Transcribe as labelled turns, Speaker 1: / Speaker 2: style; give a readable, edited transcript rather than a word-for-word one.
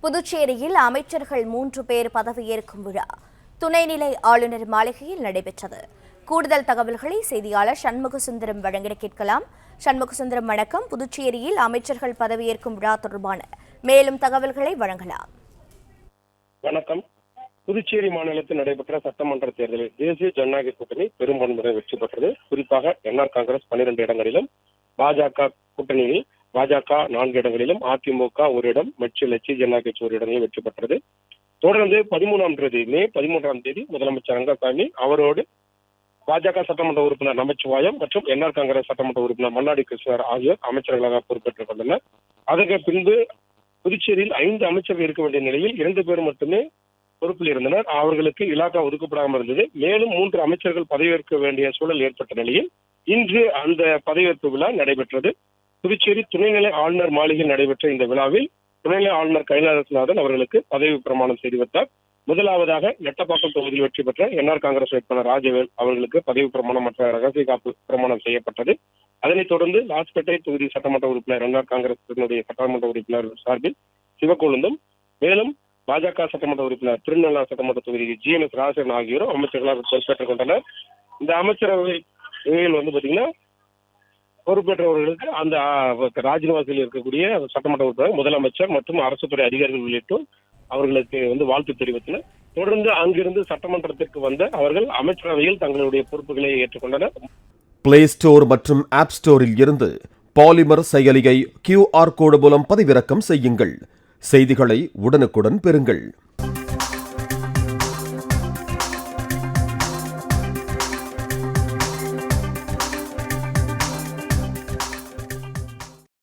Speaker 1: புதுச்சேரியில் அமைச்சர்கள் 3 பேர் பதவியேற்கும் விழா துணைநிலை ஆளுநர் மாளிகையில் நடைபெற்றது. கூடுதல் தகவல்களை செய்தியாளர் சண்முகசுந்தரம் வழங்கிட கேட்கலாம். சண்முகசுந்தரம், வணக்கம். புதுச்சேரியில் அமைச்சர்கள் பதவியேற்கும் விழா தொடர்பான மேலும் தகவல்களை வழங்கலாம்.
Speaker 2: வணக்கம். புதுச்சேரி மாநிலத்தில் நடைபெற்ற சட்டமன்ற தேர்தலில் தேசிய ஜனநாயக கூட்டணி பெரும்பான்மையுடன் வெற்றி பெற்றது. குறிப்பாக என்ஆர் காங்கிரஸ் 12 இடங்களிலும், பாஜக கூட்டணியில் பாஜக 4 இடங்களிலும், அதிமுக 1 இடம், மற்ற லட்சிய ஜனநாயக கட்சி 1 இடங்களில் வெற்றி பெற்றது. தொடர்ந்து மே 13ஆம் தேதி முதலமைச்சர் ரங்கசாமி அவரோடு பாஜக சட்டமன்ற உறுப்பினர் நமச்சிவாயம் மற்றும் என்ஆர் காங்கிரஸ் சட்டமன்ற உறுப்பினர் மல்லாடி கிருஷ்ணர் ஆகியோர் அமைச்சர்களாக பொறுப்பேற்றுக் கொண்டனர். அதற்கு பின்பு புதுச்சேரியில் 5 அமைச்சர்கள் இருக்க வேண்டிய நிலையில் 2 பேர் மட்டுமே பொறுப்பில் இருந்தனர். அவர்களுக்கு இலாக்கா ஒதுக்கப்படாமல் இருந்தது. மேலும் 3 அமைச்சர்கள் பதவியேற்க வேண்டிய சூழல் ஏற்பட்ட நிலையில் இன்று அந்த பதவியேற்பு விழா நடைபெற்றது. புதுச்சேரி துணைநிலை ஆளுநர் மாளிகையில் நடைபெற்ற இந்த விழாவில் துணைநிலை ஆளுநர் கைலாசநாதன் அவர்களுக்கு பதவி பிரமாணம் செய்து வைத்தார். முதலாவதாக நெட்டப்பாக்கம் தொகுதியில் வெற்றி பெற்ற என்ஆர் காங்கிரஸ் வேட்பாளர் ராஜவேல் அவர்களுக்கு பதவி பிரமாணம் மற்ற ரகசிய காப்பு பிரமாணம் செய்யப்பட்டது. அதனைத் தொடர்ந்து லாஸ்பேட்டை தொகுதி சட்டமன்ற உறுப்பினர் என்ஆர் காங்கிரஸ் சட்டமன்ற உறுப்பினர் சார்பில் சிவக்கொழுந்தும், மேலும் பாஜக சட்டமன்ற உறுப்பினர் திருநெல்லா சட்டமன்ற தொகுதி GNS ராஜன் ஆகியோரும் அமைச்சர்களாக பொறுப்பேற்றுக் கொண்டனர். இந்த அமைச்சரவையில் பாத்தீங்கன்னா பொறுப்பேற்றவர்களுக்கு அந்த ராஜ்நிவாசில் இருக்கக்கூடிய சட்டமன்ற உறுப்பினர், முதலமைச்சர் மற்றும் அரசு துறை அதிகாரிகள் உள்ளிட்டோர் அவர்களுக்கு வாழ்த்து தெரிவித்தனர். தொடர்ந்து அங்கிருந்து சட்டமன்றத்திற்கு வந்த அவர்கள் அமைச்சரவையில் தங்களுடைய பொறுப்புகளை ஏற்றுக்கொண்டனர்.
Speaker 3: பிளே ஸ்டோர் மற்றும் ஆப் ஸ்டோரில் இருந்து பாலிமர் செயலியை QR கோடு மூலம் பதிவிறக்கம் செய்யுங்கள். செய்திகளை உடனுக்குடன் பெறுங்கள்.